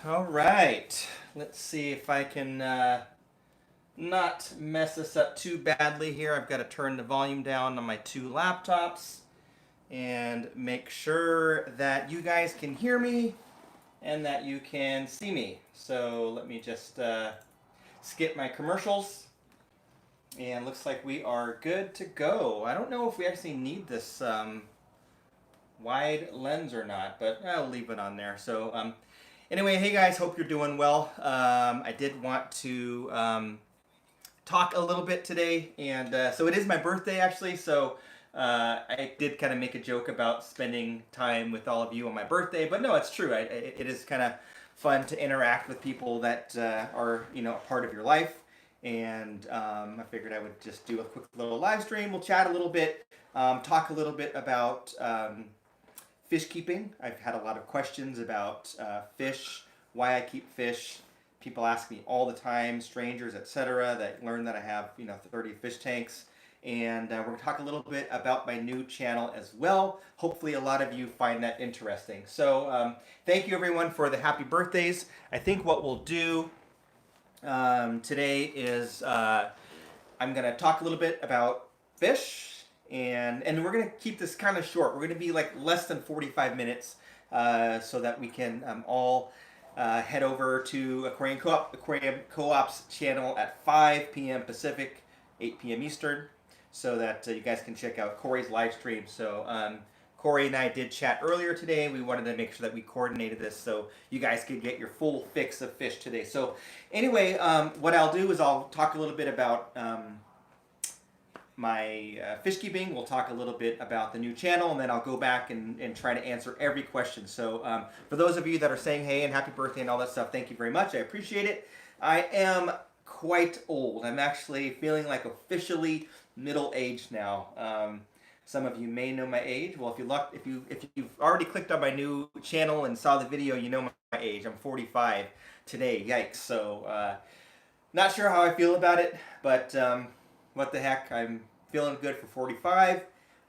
All right. Let's see if I can not mess this up too badly here. I've got to turn the volume down on my two laptops and make sure that you guys can hear me and that you can see me. So let me just skip my commercials. And looks like we are good to go. I don't know if we actually need this wide lens or not, but I'll leave it on there. So anyway, hey guys, hope you're doing well. I did want to talk a little bit today, and so it is my birthday actually. So I did kind of make a joke about spending time with all of you on my birthday, but no, it's true. It is kind of fun to interact with people that are a part of your life. And I figured I would just do a quick little live stream. We'll chat a little bit, talk a little bit about fish keeping. I've had a lot of questions about fish, why I keep fish. People ask me all the time, strangers, etc., that learn that I have 30 fish tanks. And we're going to talk a little bit about my new channel as well. Hopefully a lot of you find that interesting. So thank you everyone for the happy birthdays. I think what we'll do today is I'm going to talk a little bit about fish, and we're going to keep this kind of short. We're going to be like less than 45 minutes so that we can all head over to Aquarium Co-op's channel at 5 p.m. Pacific, 8 p.m. Eastern, so that you guys can check out Corey's live stream. So Corey and I did chat earlier today. We wanted to make sure that we coordinated this so you guys could get your full fix of fish today. So anyway, what I'll do is I'll talk a little bit about my fish keeping. We'll talk a little bit about the new channel, and then I'll go back and try to answer every question. So for those of you that are saying hey and happy birthday and all that stuff, thank you very much. I appreciate it. I am quite old. I'm actually feeling like officially middle-aged now. Some of you may know my age. Well, if you've already clicked on my new channel and saw the video, you know my age. I'm 45 today. Yikes! So, not sure how I feel about it, but what the heck? I'm feeling good for 45.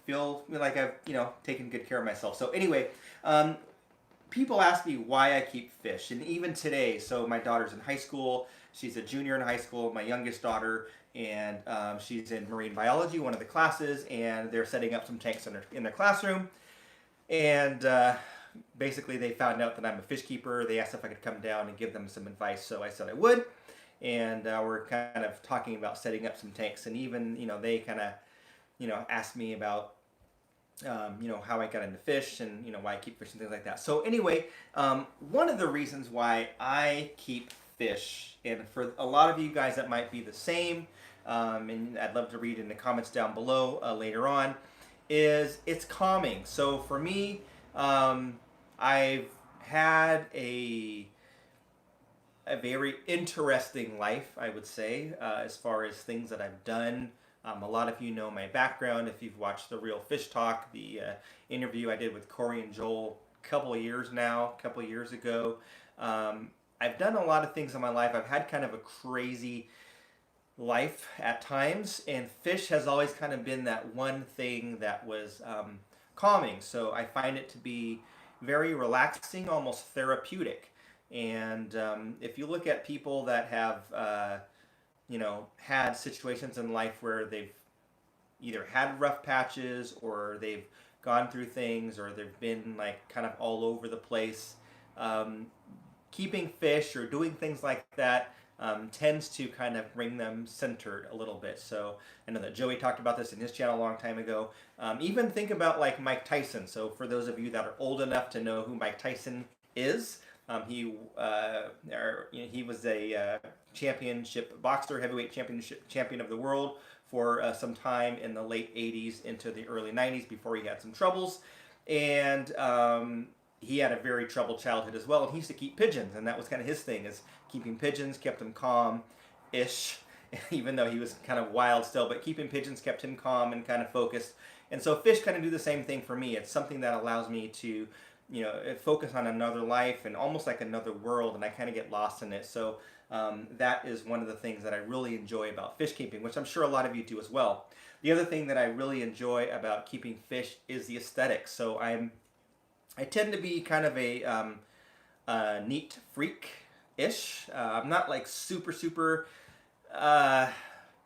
Feel like I've taken good care of myself. So anyway, people ask me why I keep fish, and even today. So my daughter's in high school. She's a junior in high school. My youngest daughter. And she's in marine biology, one of the classes, and they're setting up some tanks in their classroom. And basically they found out that I'm a fish keeper. They asked if I could come down and give them some advice, so I said I would. And we're kind of talking about setting up some tanks, and even they kind of asked me about how I got into fish and why I keep fish and things like that. So anyway, one of the reasons why I keep fish, and for a lot of you guys that might be the same, and I'd love to read in the comments down below later on, is it's calming. So for me, I've had a very interesting life, I would say, as far as things that I've done. A lot of you know my background if you've watched the Real Fish Talk, the interview I did with Corey and Joel a couple of years ago. I've done a lot of things in my life. I've had kind of a crazy life at times, and fish has always kind of been that one thing that was calming. So I find it to be very relaxing, almost therapeutic. And if you look at people that have had situations in life where they've either had rough patches or they've gone through things or they've been like kind of all over the place, keeping fish or doing things like that tends to kind of bring them centered a little bit. So I know that Joey talked about this in his channel a long time ago. Even think about like Mike Tyson. So for those of you that are old enough to know who Mike Tyson is, he was a championship boxer, heavyweight champion of the world for some time in the late 80s into the early 90s before he had some troubles. And he had a very troubled childhood as well, and he used to keep pigeons, and that was kind of his thing, is keeping pigeons, kept him calm-ish, even though he was kind of wild still, but keeping pigeons kept him calm and kind of focused. And so fish kind of do the same thing for me. It's something that allows me to focus on another life and almost like another world, and I kind of get lost in it. So that is one of the things that I really enjoy about fish keeping, which I'm sure a lot of you do as well. The other thing that I really enjoy about keeping fish is the aesthetics. So I tend to be kind of a neat freak-ish. I'm not like super uh,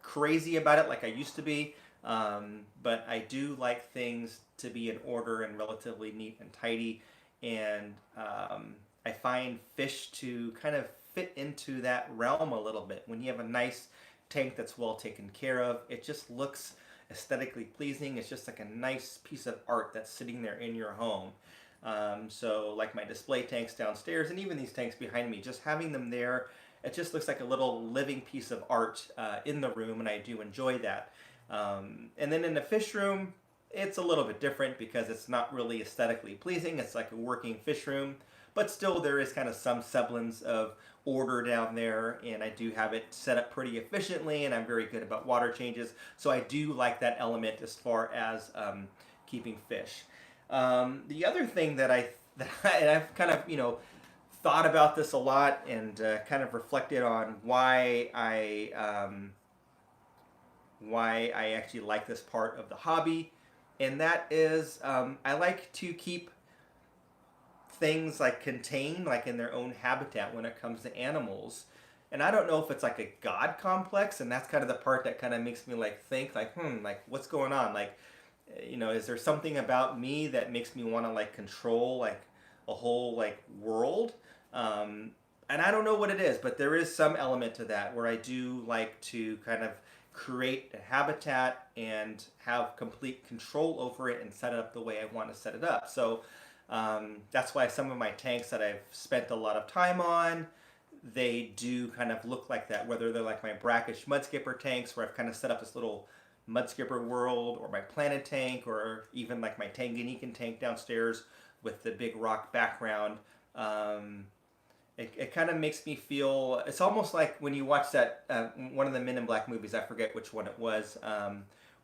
crazy about it like I used to be, but I do like things to be in order and relatively neat and tidy, and I find fish to kind of fit into that realm a little bit. When you have a nice tank that's well taken care of, it just looks aesthetically pleasing. It's just like a nice piece of art that's sitting there in your home. So like my display tanks downstairs and even these tanks behind me, just having them there, it just looks like a little living piece of art in the room, and I do enjoy that. And then in the fish room, it's a little bit different because it's not really aesthetically pleasing. It's like a working fish room, but still there is kind of some semblance of order down there, and I do have it set up pretty efficiently, and I'm very good about water changes. So I do like that element as far as keeping fish. The other thing and I've kind of thought about this a lot and kind of reflected on why I actually like this part of the hobby, and that is I like to keep things like contained like in their own habitat when it comes to animals. And I don't know if it's like a god complex, and that's kind of the part that kind of makes me like think like like what's going on, like is there something about me that makes me want to like control like a whole like world, and I don't know what it is, but there is some element to that where I do like to kind of create a habitat and have complete control over it and set it up the way I want to set it up. So that's why some of my tanks that I've spent a lot of time on, they do kind of look like that, whether they're like my brackish mudskipper tanks where I've kind of set up this little mudskipper world, or my planet tank, or even like my Tanganyikan tank downstairs with the big rock background. It kind of makes me feel, it's almost like when you watch that one of the Men in Black movies, I forget which one it was,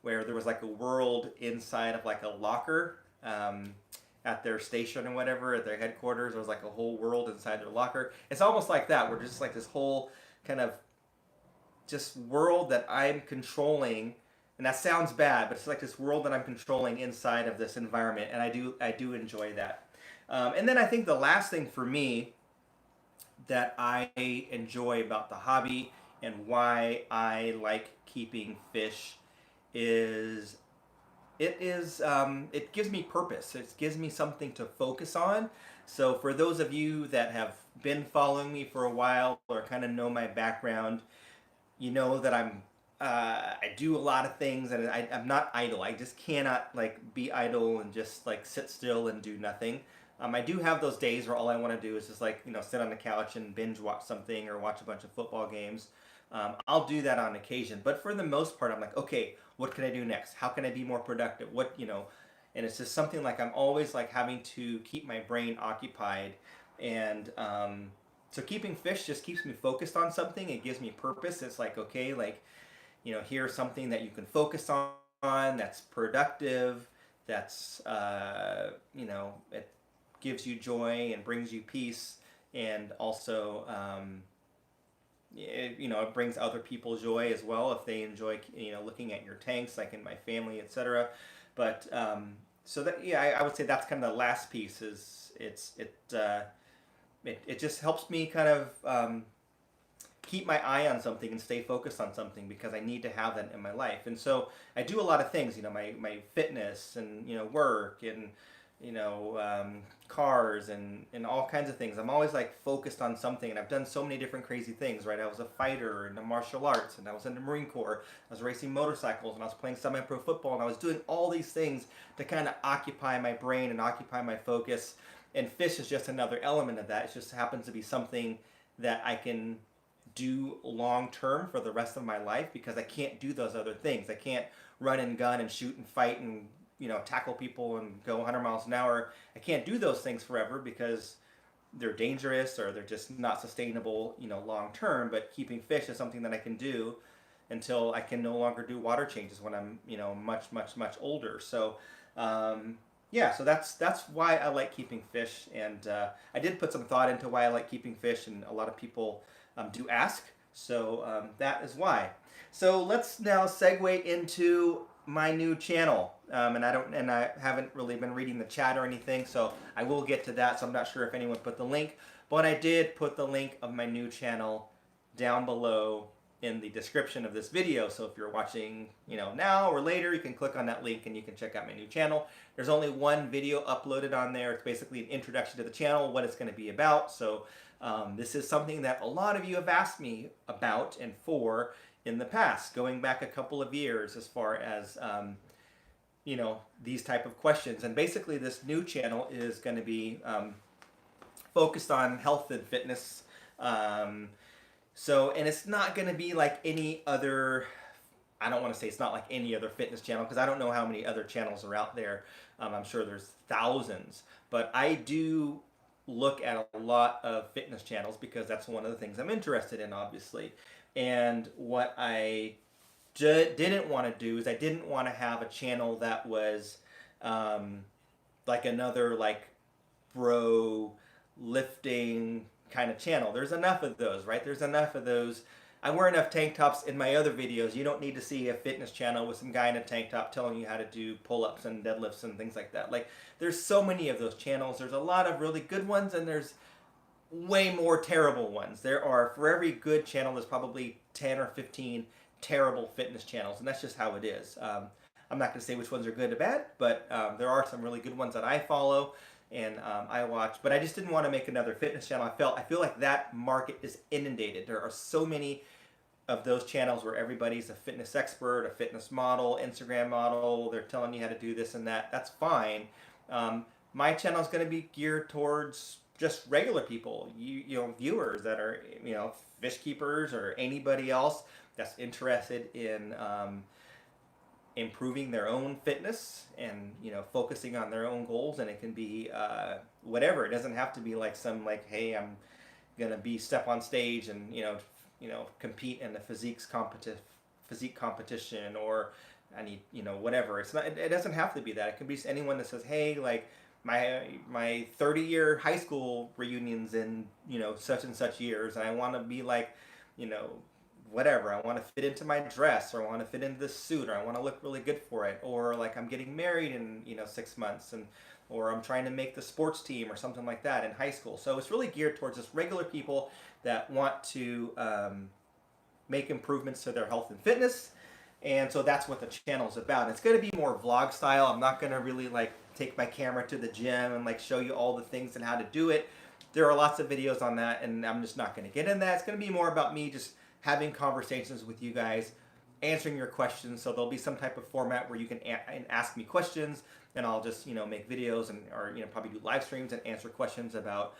where there was like a world inside of like a locker at their station or whatever, at their headquarters. There was like a whole world inside their locker. It's almost like that, where just like this whole kind of just world that I'm controlling, and that sounds bad, but it's like this world that I'm controlling inside of this environment, and I do enjoy that. And then I think the last thing for me that I enjoy about the hobby and why I like keeping fish is it gives me purpose. It gives me something to focus on. So for those of you that have been following me for a while or kind of know my background, you know that I do a lot of things, and I'm not idle. I just cannot like be idle and just like sit still and do nothing. I do have those days where all I want to do is just like sit on the couch and binge watch something or watch a bunch of football games. I'll do that on occasion, but for the most part, I'm like, okay, what can I do next? How can I be more productive? And it's just something like I'm always like having to keep my brain occupied, and so keeping fish just keeps me focused on something. It gives me purpose. It's like, okay, like here's something that you can focus on that's productive, that's it gives you joy and brings you peace, and also it brings other people joy as well if they enjoy looking at your tanks, like in my family, etc. But so that, yeah, I would say that's kind of the last piece. Is it just helps me kind of keep my eye on something and stay focused on something, because I need to have that in my life. And so I do a lot of things, my fitness and work and cars and all kinds of things. I'm always like focused on something, and I've done so many different crazy things, right? I was a fighter in the martial arts, and I was in the Marine Corps. I was racing motorcycles, and I was playing semi-pro football, and I was doing all these things to kind of occupy my brain and occupy my focus. And fish is just another element of that. It just happens to be something that I can do long term for the rest of my life, because I can't do those other things. I can't run and gun and shoot and fight and tackle people and go 100 miles an hour. I can't do those things forever because they're dangerous or they're just not sustainable, long term. But keeping fish is something that I can do until I can no longer do water changes when I'm, much older. So, yeah, so that's why I like keeping fish. And I did put some thought into why I like keeping fish, and a lot of people do ask. So that is why. So let's now segue into my new channel. and I haven't really been reading the chat or anything, so I will get to that. So I'm not sure if anyone put the link, but I did put the link of my new channel down below in the description of this video. So if you're watching, now or later, you can click on that link and you can check out my new channel. There's only one video uploaded on there. It's basically an introduction to the channel, what it's going to be about. So this is something that a lot of you have asked me about and for in the past, going back a couple of years, as far as these type of questions. And basically this new channel is going to be focused on health and fitness. And it's not going to be like any other, I don't want to say it's not like any other fitness channel, because I don't know how many other channels are out there. I'm sure there's thousands, but I do look at a lot of fitness channels because that's one of the things I'm interested in, obviously. And what I didn't want to do is I didn't want to have a channel that was like another like bro lifting kind of channel. There's enough of those, right? There's enough of those. I wear enough tank tops in my other videos. You don't need to see a fitness channel with some guy in a tank top telling you how to do pull-ups and deadlifts and things like that. Like, there's so many of those channels. There's a lot of really good ones, and there's way more terrible ones. There are, for every good channel, there's probably 10 or 15 terrible fitness channels, and that's just how it is. I'm not going to say which ones are good or bad, but there are some really good ones that I follow and I watch. But I just didn't want to make another fitness channel. I feel like that market is inundated. There are so many of those channels where everybody's a fitness expert, a fitness model, Instagram model. They're telling you how to do this and that. That's fine. My channel is going to be geared towards just regular people, viewers that are, fish keepers or anybody else that's interested in improving their own fitness and focusing on their own goals. And it can be whatever. It doesn't have to be like some like, hey, I'm gonna step on stage and compete in a physique competition, or I need whatever. It's not. It doesn't have to be that. It can be anyone that says, hey, like my 30-year high school reunions in such and such years, and I want to be like whatever. I want to fit into my dress, or I want to fit into this suit, or I want to look really good for it, or like I'm getting married in 6 months, or I'm trying to make the sports team or something like that in high school. So it's really geared towards just regular people that want to make improvements to their health and fitness. And so that's what the channel is about. It's going to be more vlog style. I'm not going to really like take my camera to the gym and like show you all the things and how to do it. There are lots of videos on that, and I'm just not going to get in that. It's going to be more about me just having conversations with you guys, answering your questions. So there'll be some type of format where you can ask me questions, and I'll just make videos or probably do live streams and answer questions about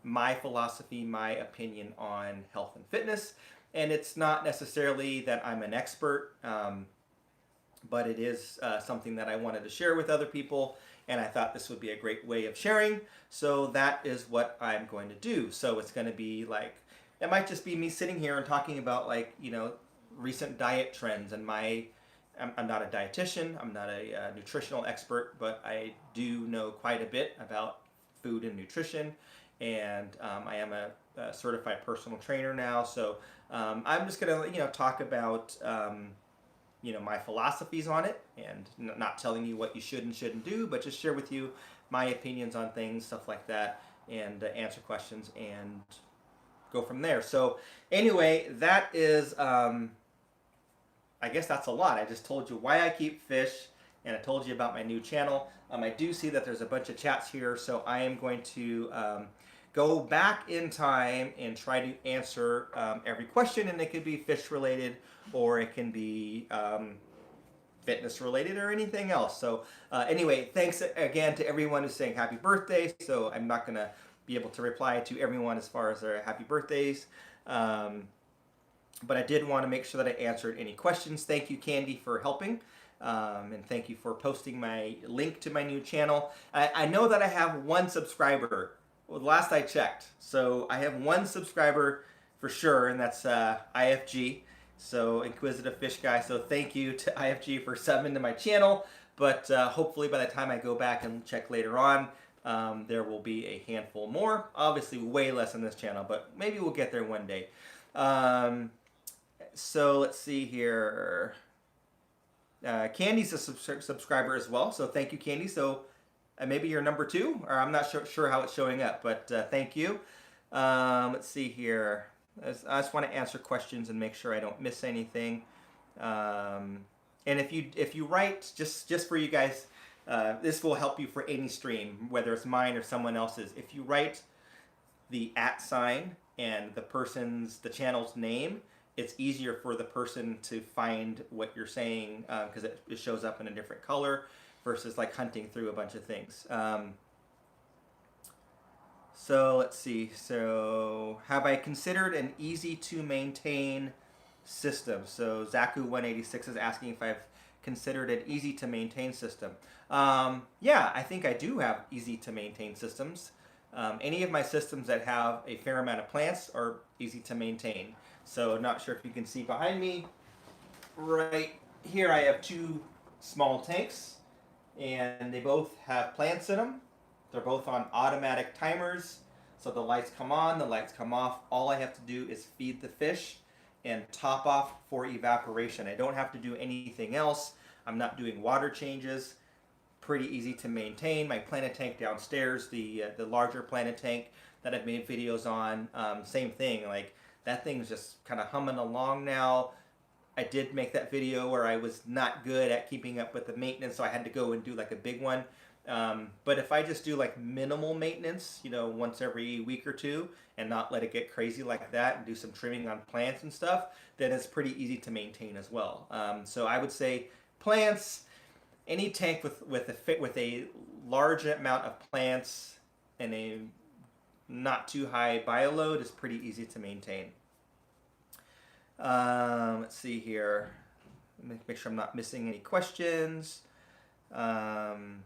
my philosophy, my opinion on health and fitness. And it's not necessarily that I'm an expert, but it is something that I wanted to share with other people, and I thought this would be a great way of sharing. So that is what I'm going to do. So it's going to be like, it might just be me sitting here and talking about like, recent diet trends. And I'm not a dietitian, I'm not a nutritional expert, but I do know quite a bit about food and nutrition. And I am a certified personal trainer now. So I'm just going to, talk about, my philosophies on it, and not telling you what you should and shouldn't do, but just share with you my opinions on things, stuff like that, and answer questions and go from there. So anyway, that is, I guess that's a lot. I just told you why I keep fish, and I told you about my new channel. I do see that there's a bunch of chats here, so I am going to go back in time and try to answer every question, and it could be fish related, or it can be fitness related, or anything else. So anyway, thanks again to everyone who's saying happy birthday. So I'm not going to be able to reply to everyone as far as their happy birthdays. But I did want to make sure that I answered any questions. Thank you, Candy, for helping. And thank you for posting my link to my new channel. I know that I have one subscriber. Well, last I checked. So I have one subscriber for sure, and that's IFG. So Inquisitive Fish Guy. So thank you to IFG for subbing to my channel. But hopefully by the time I go back and check later on, there will be a handful more. Obviously way less on this channel, but maybe we'll get there one day. So let's see here. Candy's a subscriber as well, so thank you, Candy. So maybe you're number 2, or I'm not sure how it's showing up, but thank you. Let's see here. I just want to answer questions and make sure I don't miss anything. And if you write, just for you guys, this will help you for any stream, whether it's mine or someone else's. If you write the @ and the channel's name, it's easier for the person to find what you're saying, because it shows up in a different color versus like hunting through a bunch of things. So let's see. So have I considered an easy to maintain system? So Zaku186 is asking if I've considered an easy to maintain system. Yeah, I think I do have easy to maintain systems. Any of my systems that have a fair amount of plants are easy to maintain. So not sure if you can see behind me. Right here I have 2 small tanks, and they both have plants in them. They're both on automatic timers, so the lights come on, the lights come off. All I have to do is feed the fish and top off for evaporation. I don't have to do anything else. I'm not doing water changes. Pretty easy to maintain. My planet tank downstairs, the larger planet tank that I've made videos on, same thing. Like, that thing's just kind of humming along now. I did make that video where I was not good at keeping up with the maintenance, so I had to go and do like a big one. But if I just do like minimal maintenance, once every week or 2, and not let it get crazy like that, and do some trimming on plants and stuff, then it's pretty easy to maintain as well. So I would say plants, any tank with a large amount of plants and a not too high bioload is pretty easy to maintain. Let's see here. Make sure I'm not missing any questions. And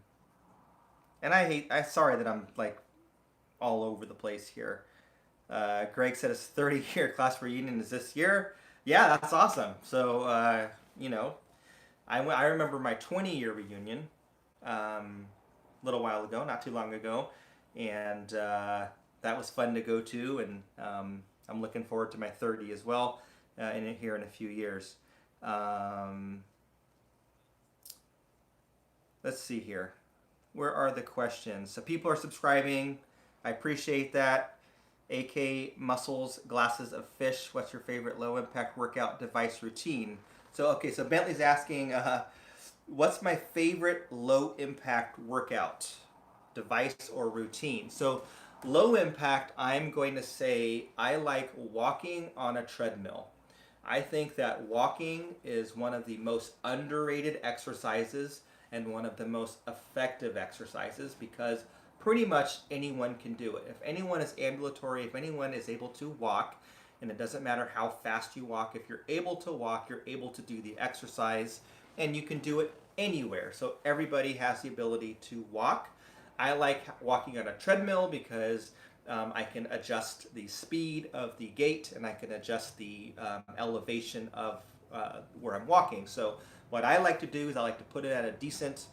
I'm sorry that I'm like all over the place here. Greg said his 30-year class reunion is this year. Yeah, that's awesome. So, I remember my 20-year reunion a little while ago, not too long ago, and that was fun to go to, and I'm looking forward to my 30 as well here in a few years. Let's see here. Where are the questions? So people are subscribing. I appreciate that. AK Muscles, Glasses of Fish. What's your favorite low impact workout device routine? So Bentley's asking, what's my favorite low impact workout device or routine? So low impact, I'm going to say I like walking on a treadmill. I think that walking is one of the most underrated exercises and one of the most effective exercises, because pretty much anyone can do it. If anyone is ambulatory, if anyone is able to walk, and it doesn't matter how fast you walk, if you're able to walk, you're able to do the exercise, and you can do it anywhere. So everybody has the ability to walk. I like walking on a treadmill because I can adjust the speed of the gait, and I can adjust the elevation of where I'm walking. So what I like to do is I like to put it at a decent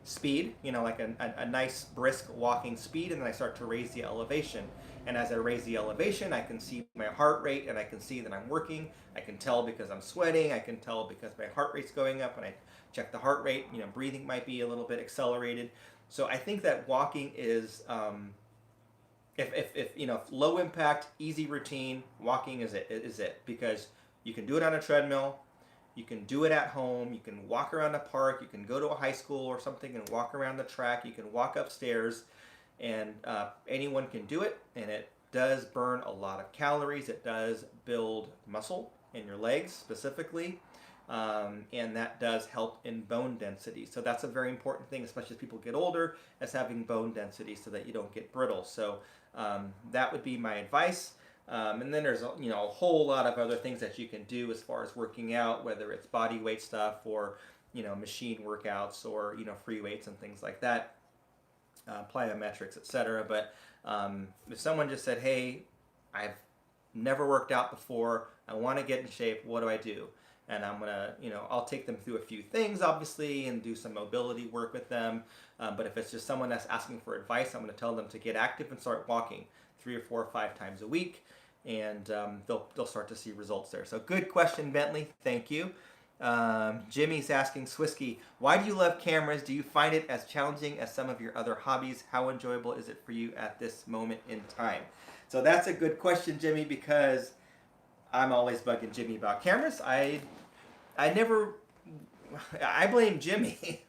speed, like a nice brisk walking speed, and then I start to raise the elevation. And as I raise the elevation, I can see my heart rate, and I can see that I'm working. I can tell because I'm sweating. I can tell because my heart rate's going up, and I check the heart rate. Breathing might be a little bit accelerated. So I think that walking is, if low impact, easy routine, walking is it, because you can do it on a treadmill. You can do it at home. You can walk around a park. You can go to a high school or something and walk around the track. You can walk upstairs, and anyone can do it. And it does burn a lot of calories. It does build muscle in your legs specifically, and that does help in bone density. So that's a very important thing, especially as people get older, as having bone density so that you don't get brittle. So that would be my advice. And then there's a whole lot of other things that you can do as far as working out, whether it's body weight stuff or machine workouts or free weights and things like that, plyometrics, etc. But if someone just said, "Hey, I've never worked out before, I want to get in shape, what do I do?" And I'm gonna, I'll take them through a few things, obviously, and do some mobility work with them. But if it's just someone that's asking for advice, I'm gonna tell them to get active and start walking 3 or 4 or 5 times a week, and they'll start to see results there. So good question, Bentley. Thank you. Jimmy's asking Swisky, why do you love cameras? Do you find it as challenging as some of your other hobbies? How enjoyable is it for you at this moment in time? So that's a good question, Jimmy, because I'm always bugging Jimmy about cameras. I never, I blame Jimmy,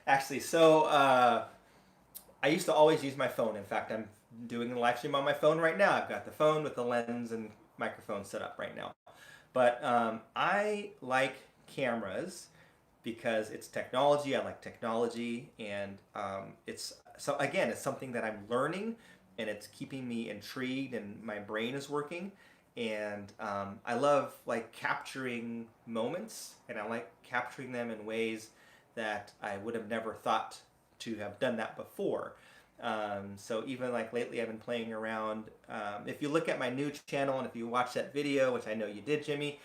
actually. So I used to always use my phone. In fact, I'm doing a live stream on my phone right now. I've got the phone with the lens and microphone set up right now. But I like cameras because it's technology. I like technology, and it's something that I'm learning, and it's keeping me intrigued, and my brain is working. And I love like capturing moments, and I like capturing them in ways that I would have never thought to have done that before. So even like lately I've been playing around. If you look at my new channel and if you watch that video, which I know you did, Jimmy,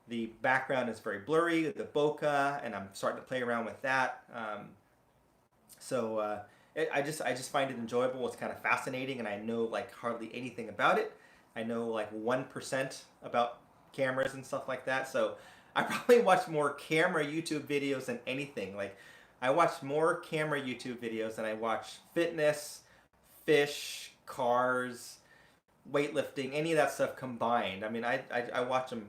the background is very blurry, the bokeh, and I'm starting to play around with that. I just find it enjoyable. It's kind of fascinating, and I know like hardly anything about it. I know like 1% about cameras and stuff like that. So I probably watch more camera YouTube videos than anything. Like I watch more camera YouTube videos than I watch fitness, fish, cars, weightlifting, any of that stuff combined. I mean, I watch them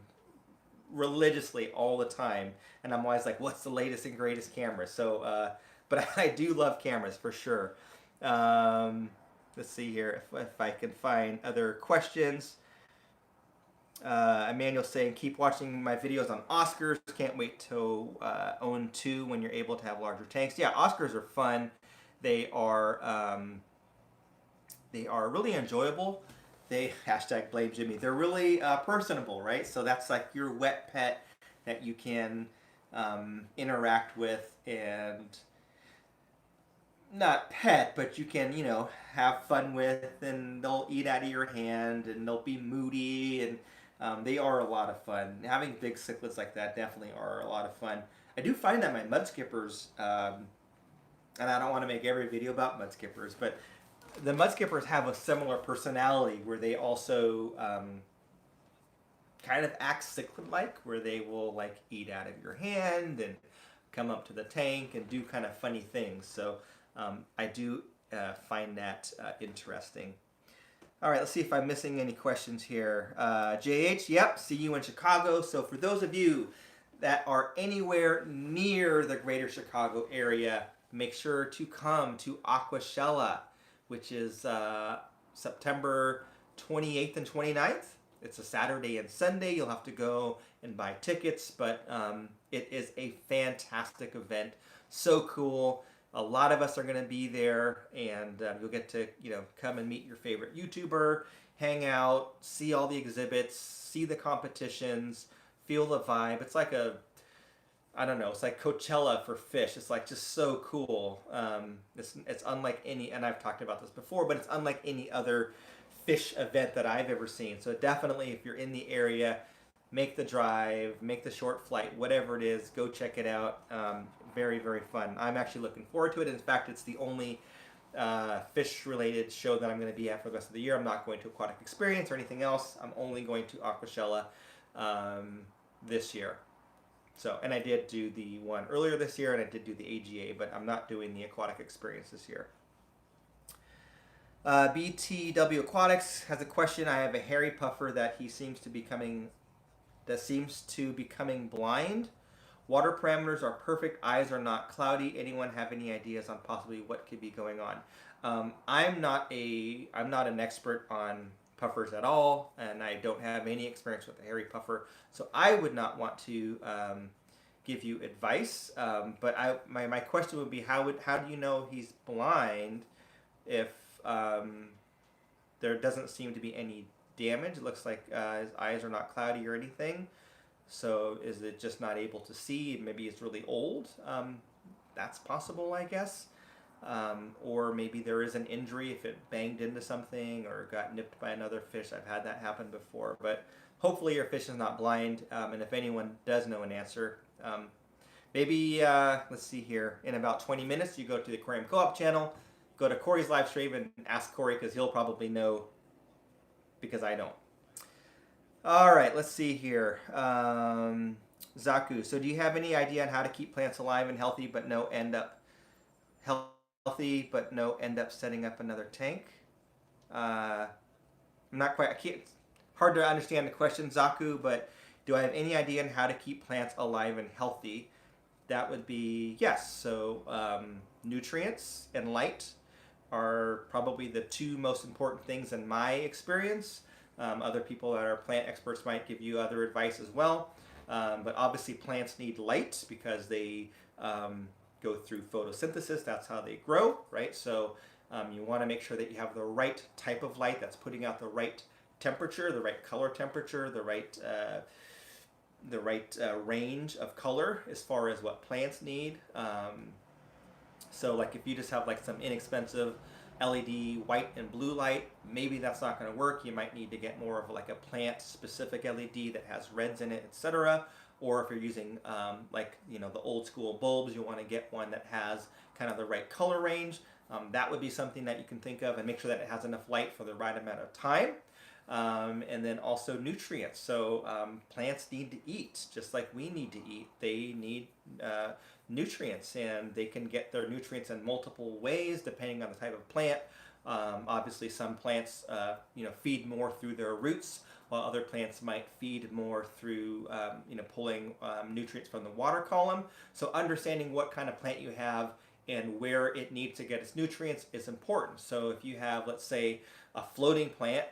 religiously all the time, and I'm always like, what's the latest and greatest camera? So, but I do love cameras for sure. Let's see here if I can find other questions. Emmanuel's saying, keep watching my videos on Oscars. Can't wait to own two when you're able to have larger tanks. Yeah, Oscars are fun. They are really enjoyable. They hashtag blame Jimmy. They're really personable, right? So that's like your wet pet that you can interact with, and not pet, but you can, have fun with, and they'll eat out of your hand, and they'll be moody, and they are a lot of fun. Having big cichlids like that definitely are a lot of fun. I do find that my mud skippers, and I don't want to make every video about mud skippers, but the mud skippers have a similar personality where they also kind of act cichlid-like, where they will like eat out of your hand and come up to the tank and do kind of funny things. So I do find that interesting. All right, let's see if I'm missing any questions here. JH, yep, see you in Chicago. So for those of you that are anywhere near the greater Chicago area, make sure to come to Aquashella, which is September 28th and 29th. It's a Saturday and Sunday. You'll have to go and buy tickets, but it is a fantastic event. So cool. A lot of us are going to be there, and you'll get to come and meet your favorite YouTuber, hang out, see all the exhibits, see the competitions, feel the vibe. It's like it's like Coachella for fish. It's like just so cool. It's unlike any, and I've talked about this before, but it's unlike any other fish event that I've ever seen. So definitely, if you're in the area, make the drive, make the short flight, whatever it is, go check it out. Very, very fun. I'm actually looking forward to it. In fact, it's the only fish-related show that I'm going to be at for the rest of the year. I'm not going to Aquatic Experience or anything else. I'm only going to Aquashella this year. So, and I did do the one earlier this year, and I did do the AGA, but I'm not doing the Aquatic Experience this year. BTW Aquatics has a question. I have a hairy puffer that seems to be becoming blind. Water parameters are perfect. Eyes are not cloudy. Anyone have any ideas on possibly what could be going on? I'm not an expert on puffers at all, and I don't have any experience with a hairy puffer, so I would not want to give you advice. But my question would be, how do you know he's blind if there doesn't seem to be any damage? It looks like his eyes are not cloudy or anything. So is it just not able to see? Maybe it's really old. That's possible, I guess. Or maybe there is an injury if it banged into something or got nipped by another fish. I've had that happen before. But hopefully your fish is not blind. And if anyone does know an answer, maybe, let's see here, in about 20 minutes you go to the Aquarium Co-op channel, go to Corey's live stream and ask Corey, because he'll probably know, because I don't. All right, let's see here. Zaku, so do you have any idea on how to keep plants alive and healthy, but no end up setting up another tank? I'm not quite. I can't. Hard to understand the question, Zaku. But do I have any idea on how to keep plants alive and healthy? That would be yes. So nutrients and light are probably the two most important things in my experience. Other people that are plant experts might give you other advice as well. But obviously, plants need light because they go through photosynthesis. That's how they grow, right? So you want to make sure that you have the right type of light that's putting out the right temperature, the right color temperature, the right range of color as far as what plants need. So like if you just have like some inexpensive LED white and blue light, maybe that's not going to work. You might need to get more of like a plant specific LED that has reds in it, etc. Or if you're using like the old school bulbs, you want to get one that has kind of the right color range. That would be something that you can think of, and make sure that it has enough light for the right amount of time. And then also nutrients. So plants need to eat just like we need to eat. They need nutrients, and they can get their nutrients in multiple ways depending on the type of plant. Obviously, some plants feed more through their roots, while other plants might feed more through pulling nutrients from the water column. So understanding what kind of plant you have and where it needs to get its nutrients is important. So if you have, let's say, a floating plant,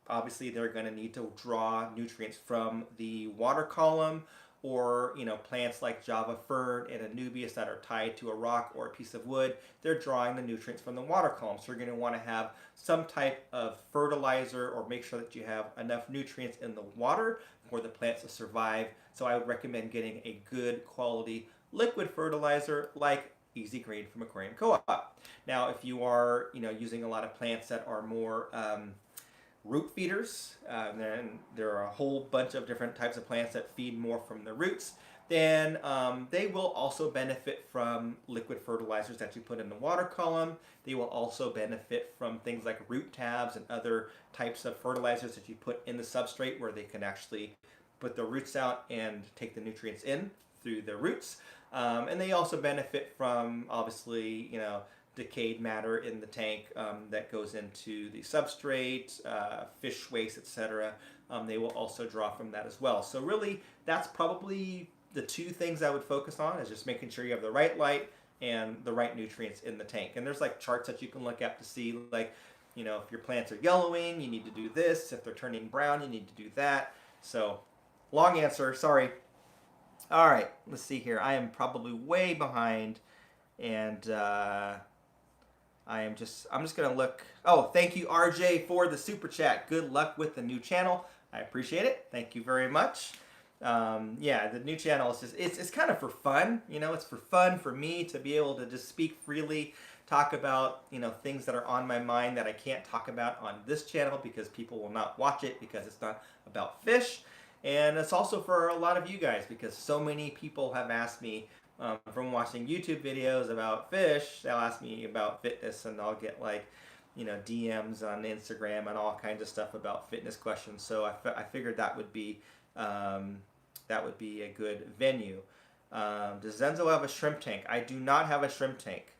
obviously they're going to need to draw nutrients from the water column, or plants like Java fern and Anubias that are tied to a rock or a piece of wood, they're drawing the nutrients from the water column. So you're going to want to have some type of fertilizer, or make sure that you have enough nutrients in the water for the plants to survive. So I would recommend getting a good quality liquid fertilizer like Easy Green from Aquarium Co-op. Now, if you are using a lot of plants that are more root feeders, then there are a whole bunch of different types of plants that feed more from the roots, then they will also benefit from liquid fertilizers that you put in the water column. They will also benefit from things like root tabs and other types of fertilizers that you put in the substrate, where they can actually put the roots out and take the nutrients in through the roots. And they also benefit from, obviously, decayed matter in the tank that goes into the substrate, fish waste, etc. They will also draw from that as well. So really, that's probably the two things I would focus on, is just making sure you have the right light and the right nutrients in the tank. And there's like charts that you can look at to see, like, if your plants are yellowing, you need to do this. If they're turning brown, you need to do that. So long answer, sorry. All right, let's see here. I am probably way behind, and I'm just gonna look. Oh, thank you, RJ, for the super chat. Good luck with the new channel. I appreciate it. Thank you very much. Yeah, the new channel is just it's kind of for fun. It's for fun for me to be able to just speak freely, talk about things that are on my mind that I can't talk about on this channel because people will not watch it because it's not about fish. And it's also for a lot of you guys, because so many people have asked me from watching YouTube videos about fish. They'll ask me about fitness, and I'll get like DMs on Instagram and all kinds of stuff about fitness questions. So I figured that would be a good venue. Does Zenzo have a shrimp tank? I do not have a shrimp tank.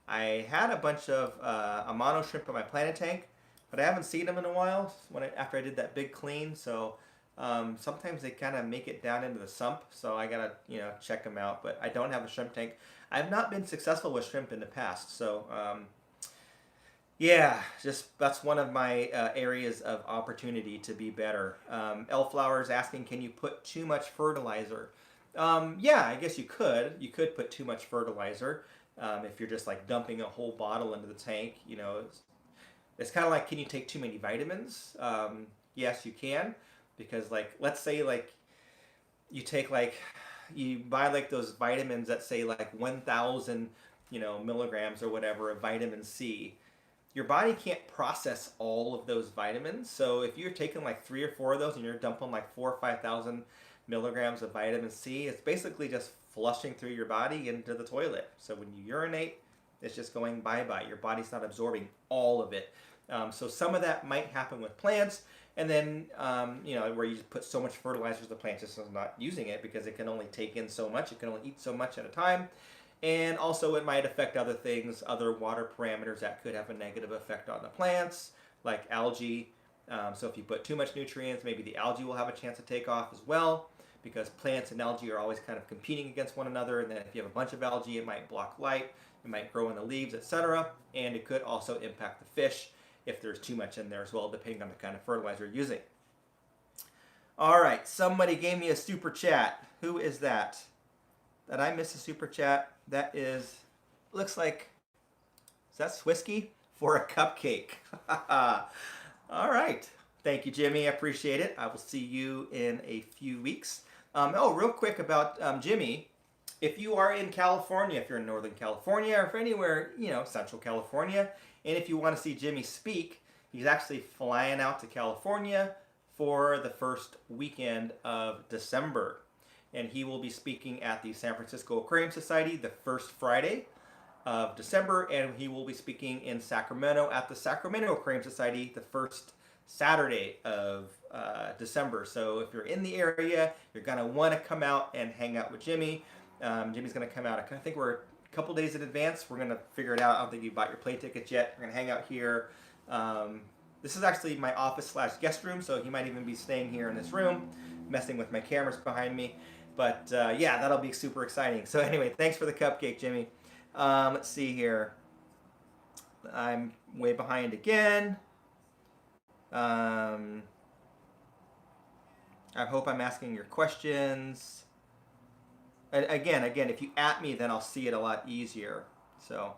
I had a bunch of Amano shrimp in my planet tank, but I haven't seen them in a while after I did that big clean. So sometimes they kind of make it down into the sump, so I gotta check them out. But I don't have a shrimp tank. I've not been successful with shrimp in the past, so yeah, just that's one of my areas of opportunity to be better. Elflower's asking, can you put too much fertilizer? Yeah, I guess you could. You could put too much fertilizer if you're just like dumping a whole bottle into the tank. It's kind of like, can you take too many vitamins? Yes, you can. Because like, let's say like you buy like those vitamins that say like 1,000 milligrams or whatever of vitamin C. Your body can't process all of those vitamins. So if you're taking like 3 or 4 of those and you're dumping like 4,000 or 5,000 milligrams of vitamin C, it's basically just flushing through your body into the toilet. So when you urinate, it's just going bye-bye. Your body's not absorbing all of it. So some of that might happen with plants, and then where you put so much fertilizer, the plant just is not using it because it can only take in so much, it can only eat so much at a time. And also it might affect other things, other water parameters that could have a negative effect on the plants, like algae. So if you put too much nutrients, maybe the algae will have a chance to take off as well, because plants and algae are always kind of competing against one another. And then if you have a bunch of algae, it might block light, it might grow in the leaves, etc. And it could also impact the fish if there's too much in there as well, depending on the kind of fertilizer you're using. All right, somebody gave me a super chat. Who is that? Did I miss a super chat? That is, looks like, is that Swisky for a cupcake? All right. Thank you, Jimmy. I appreciate it. I will see you in a few weeks. Real quick about Jimmy. If you are in California, if you're in Northern California, or if anywhere, Central California, and if you want to see Jimmy speak, he's actually flying out to California for the first weekend of December. And he will be speaking at the San Francisco Aquarium Society the first Friday of December, and he will be speaking in Sacramento at the Sacramento Aquarium Society the first Saturday of December. So if you're in the area, you're going to want to come out and hang out with Jimmy. Jimmy's going to come out, I think we're a couple days in advance. We're going to figure it out. I don't think you bought your plane tickets yet. We're going to hang out here. This is actually my office/guest room, so he might even be staying here in this room, messing with my cameras behind me. But yeah, that'll be super exciting. So anyway, thanks for the cupcake, Jimmy. Let's see here. I'm way behind again. I hope I'm asking your questions. And again, if you at me, then I'll see it a lot easier. So,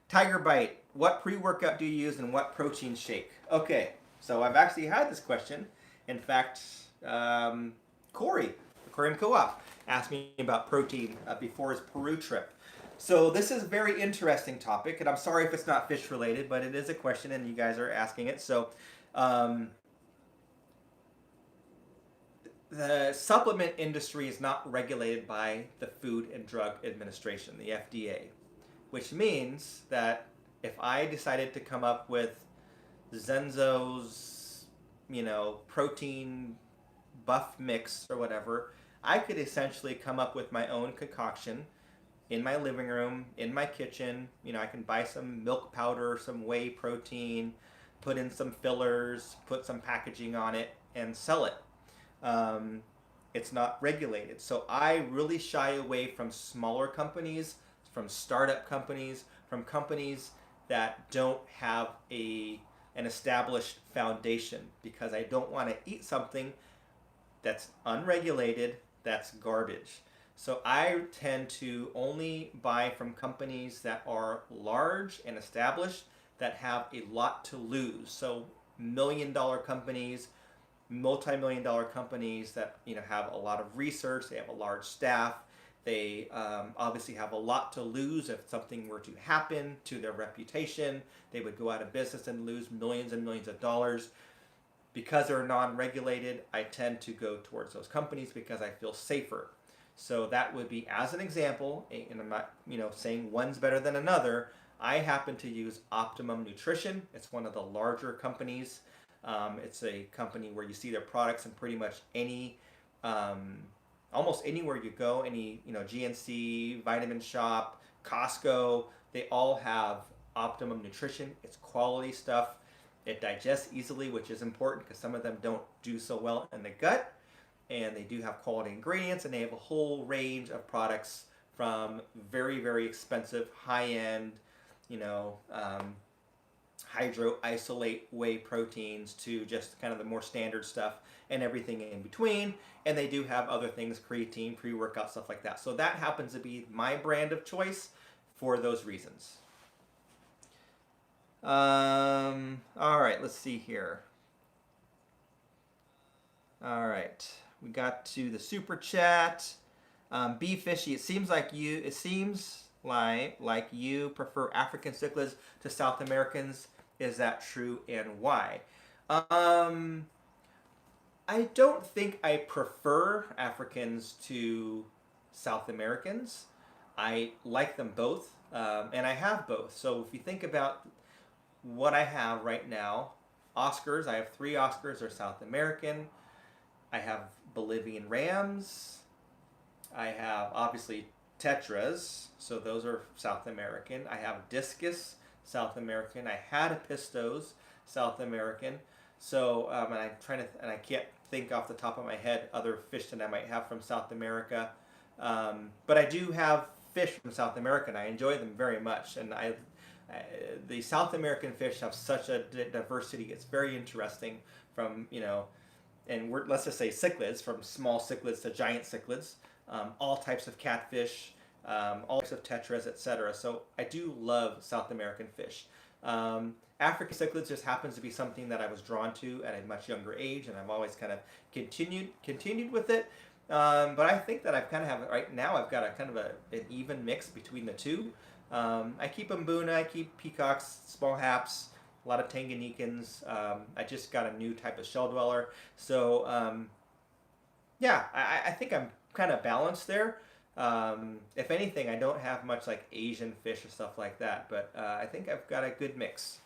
Tiger Bite, what pre-workout do you use and what protein shake? Okay, so I've actually had this question. In fact, Corey, Aquarium Co-op, asked me about protein before his Peru trip. So this is a very interesting topic, and I'm sorry if it's not fish related, but it is a question and you guys are asking it. So the supplement industry is not regulated by the Food and Drug Administration, the FDA, which means that if I decided to come up with Zenzo's, protein buff mix or whatever, I could essentially come up with my own concoction in my living room, in my kitchen. I can buy some milk powder, some whey protein, put in some fillers, put some packaging on it, and sell it. It's not regulated. So I really shy away from smaller companies, from startup companies, from companies that don't have an established foundation, because I don't want to eat something that's unregulated, that's garbage. So I tend to only buy from companies that are large and established, that have a lot to lose. So million-dollar companies, multi-million-dollar companies that have a lot of research, they have a large staff, they obviously have a lot to lose if something were to happen to their reputation. They would go out of business and lose millions and millions of dollars. Because they're non-regulated, I tend to go towards those companies because I feel safer. So that would be, as an example, and I'm not saying one's better than another, I happen to use Optimum Nutrition. It's one of the larger companies. It's a company where you see their products in pretty much any, almost anywhere you go, any GNC, Vitamin Shop, Costco, they all have Optimum Nutrition. It's quality stuff. It digests easily, which is important because some of them don't do so well in the gut. And they do have quality ingredients, and they have a whole range of products from very, very expensive, high-end, hydro isolate whey proteins to just kind of the more standard stuff and everything in between. And they do have other things, creatine, pre-workout, stuff like that. So that happens to be my brand of choice for those reasons. All right, let's see here. All right, we got to the super chat. Be Fishy, it seems like you prefer African cichlids to South Americans. Is that true, and why? I don't think I prefer Africans to South Americans. I like them both, and I have both. So if you think about what I have right now, Oscars. I have 3 Oscars are South American. I have Bolivian rams. I have obviously tetras, so those are South American. I have discus, South American. I had a pistos, South American. So and I'm trying to, and I can't think off the top of my head other fish that I might have from South America. But I do have fish from South America, and I enjoy them very much. And the South American fish have such a diversity. It's very interesting from, and let's just say cichlids, from small cichlids to giant cichlids, all types of catfish, all types of tetras, etc. So I do love South American fish. African cichlids just happens to be something that I was drawn to at a much younger age, and I've always kind of continued with it. But I think that I've kind of have right now. I've got a kind of an even mix between the two. I keep mbuna, I keep peacocks, small haps, a lot of Tanganyikans. I just got a new type of shell dweller. So yeah, I think I'm kind of balanced there. If anything, I don't have much like Asian fish or stuff like that, but I think I've got a good mix.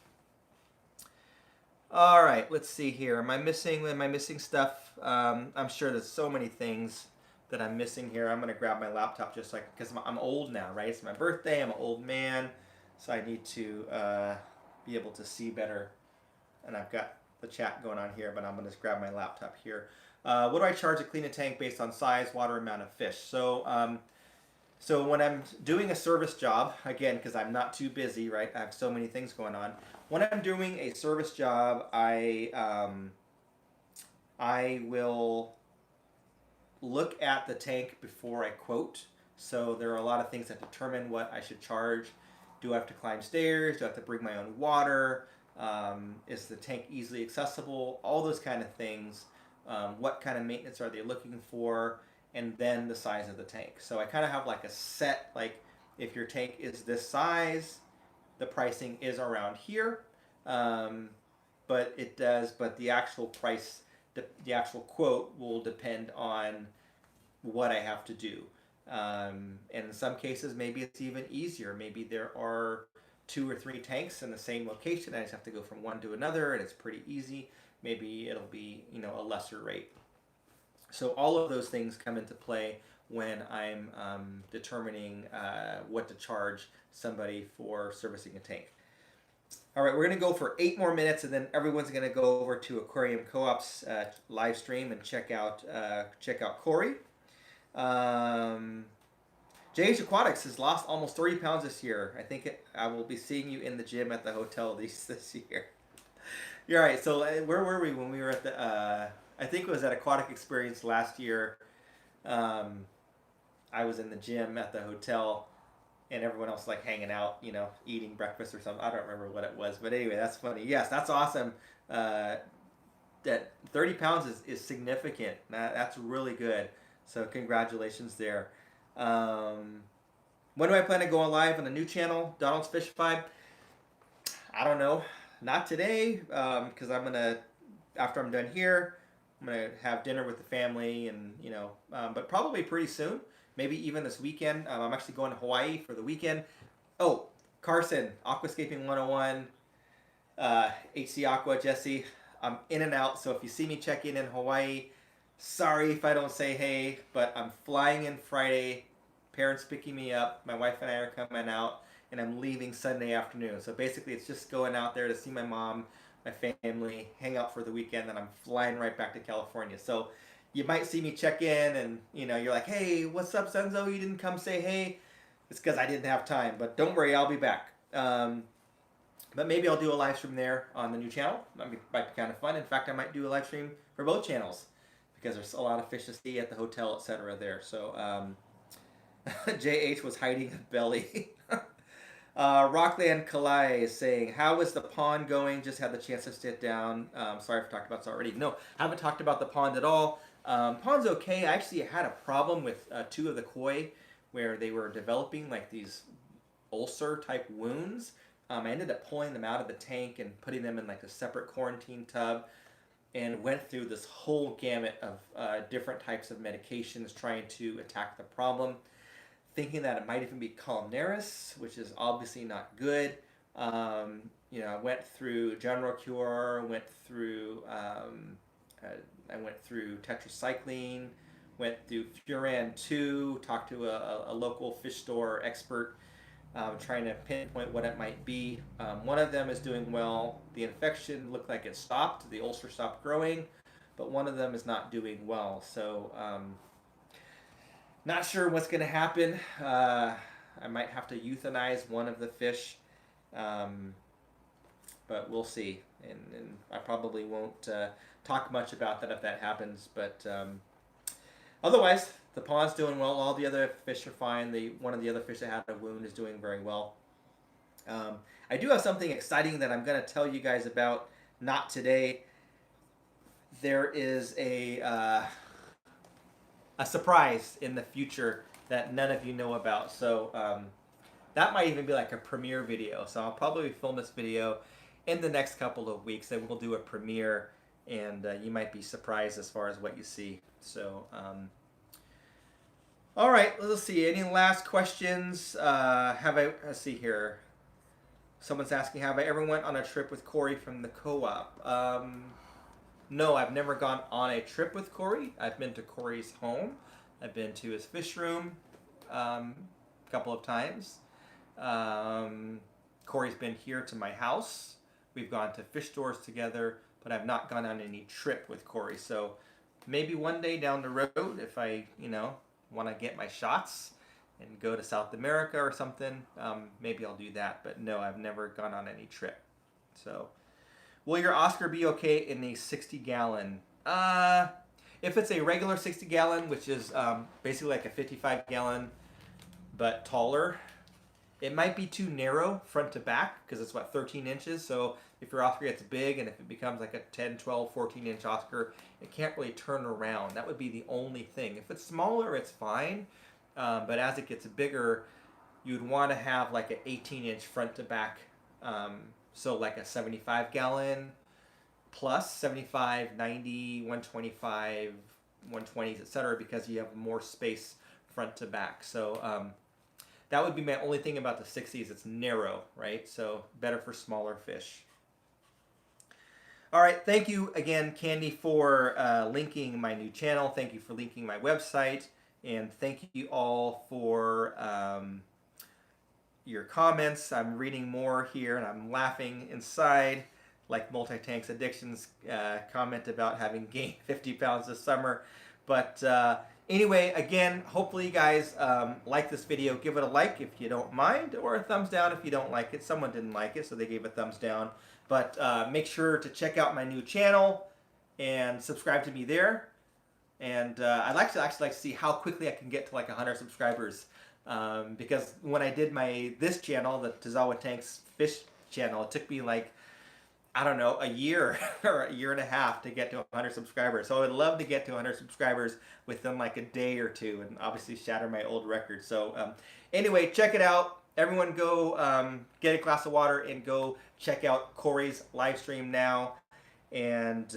All right, let's see here. Am I missing stuff? I'm sure there's so many things that I'm missing here. I'm gonna grab my laptop just like because I'm old now, right? It's my birthday. I'm an old man, so I need to be able to see better. And I've got the chat going on here, but I'm gonna just grab my laptop here. What do I charge to clean a tank based on size, water, amount of fish? So when I'm doing a service job, again, because I'm not too busy, right? I have so many things going on. When I'm doing a service job, I will look at the tank before I quote. So there are a lot of things that determine what I should charge. Do I have to climb stairs? Do I have to bring my own water? Is the tank easily accessible? All those kind of things. What kind of maintenance are they looking for? And then the size of the tank. So I kind of have like a set, like if your tank is this size, the pricing is around here. But the actual price, the actual quote will depend on what I have to do. And in some cases, maybe it's even easier. Maybe there are 2 or 3 tanks in the same location. I just have to go from one to another, and it's pretty easy. Maybe it'll be a lesser rate. So all of those things come into play when I'm determining what to charge somebody for servicing a tank. All right, we're going to go for 8 more minutes, and then everyone's going to go over to Aquarium Co-op's live stream and check out Corey. JH Aquatics has lost almost 30 pounds this year. I think I will be seeing you in the gym at the hotel this year. You're right. So where were we when we were at the? I think it was at Aquatic Experience last year. I was in the gym at the hotel, and everyone else like hanging out, eating breakfast or something. I don't remember what it was, but anyway, that's funny. Yes, that's awesome. That 30 pounds is significant. That's really good. So congratulations there. When do I plan to go live on the new channel, Donald's Fish Vibe? I don't know. Not today, because I'm gonna, after I'm done here, I'm gonna have dinner with the family, and but probably pretty soon. Maybe even this weekend. I'm actually going to Hawaii for the weekend. Oh, Carson, Aquascaping 101, HC Aqua, Jesse. I'm in and out, so if you see me check in Hawaii, sorry if I don't say hey, but I'm flying in Friday. Parents picking me up. My wife and I are coming out, and I'm leaving Sunday afternoon. So basically, it's just going out there to see my mom, my family, hang out for the weekend, and I'm flying right back to California. So you might see me check in, and you're like, hey, what's up, Senzo? You didn't come say hey. It's because I didn't have time, but don't worry, I'll be back. But maybe I'll do a live stream there on the new channel. Might be kind of fun. In fact, I might do a live stream for both channels because there's a lot of fish to see at the hotel, etc. there. So JH was hiding a belly. Rockland Kalai is saying, how is the pond going? Just had the chance to sit down. Sorry if I talked about this already. No, haven't talked about the pond at all. Pond's okay. I actually had a problem with 2 of the koi where they were developing like these ulcer type wounds. I ended up pulling them out of the tank and putting them in like a separate quarantine tub, and went through this whole gamut of different types of medications trying to attack the problem, thinking that it might even be columnaris, which is obviously not good. You know, I went through General Cure, went through I went through tetracycline, went through Furan 2, talked to a local fish store expert, trying to pinpoint what it might be. One of them is doing well. The infection looked like it stopped, the ulcer stopped growing, but one of them is not doing well. So, not sure what's going to happen. I might have to euthanize one of the fish, but we'll see. And I probably won't talk much about that if that happens. But otherwise, the pond's doing well. All the other fish are fine. One of the other fish that had a wound is doing very well. I do have something exciting that I'm going to tell you guys about. Not today. There is a surprise in the future that none of you know about. So that might even be like a premiere video. So I'll probably film this video in the next couple of weeks, and we'll do a premiere, and you might be surprised as far as what you see. So, all right, let's see. Any last questions? Let's see here. Someone's asking, have I ever went on a trip with Corey from the co-op? No, I've never gone on a trip with Corey. I've been to Corey's home. I've been to his fish room a couple of times. Corey's been here to my house. We've gone to fish stores together, but I've not gone on any trip with Corey. So maybe one day down the road, if I, want to get my shots and go to South America or something, maybe I'll do that. But no, I've never gone on any trip. So, will your Oscar be okay in a 60-gallon? If it's a regular 60-gallon, which is basically like a 55-gallon, but taller, it might be too narrow front to back because it's, 13 inches. So if your Oscar gets big and if it becomes like a 10, 12, 14-inch Oscar, it can't really turn around. That would be the only thing. If it's smaller, it's fine. But as it gets bigger, you'd want to have like an 18-inch front to back. So like a 75-gallon plus 75, 90, 125, 120s, etc., because you have more space front to back. So that would be my only thing about the 60s. It's narrow, right? So better for smaller fish. All right. Thank you again, Candy, for linking my new channel. Thank you for linking my website. And thank you all for your comments. I'm reading more here and I'm laughing inside, like Multi-Tanks Addictions comment about having gained 50 pounds this summer. But anyway, again, hopefully you guys like this video. Give it a like if you don't mind, or a thumbs down if you don't like it. Someone didn't like it, so they gave a thumbs down. But make sure to check out my new channel and subscribe to me there. And I'd like to actually see how quickly I can get to like 100 subscribers. Because when I did this channel, the Tazawa Tanks fish channel, it took me like, I don't know, a year or a year and a half to get to 100 subscribers. So I would love to get to 100 subscribers within like a day or two, and obviously shatter my old record. So anyway, check it out. Everyone go get a glass of water and go check out Corey's live stream now. And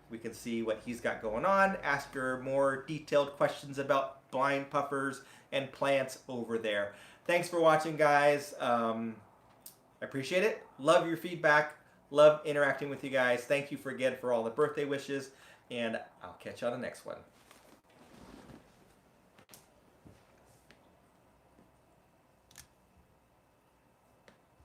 we can see what he's got going on. Ask her more detailed questions about blind puffers and plants over there. Thanks for watching, guys. I appreciate it. Love your feedback. Love interacting with you guys. Thank you again for all the birthday wishes. And I'll catch you on the next one.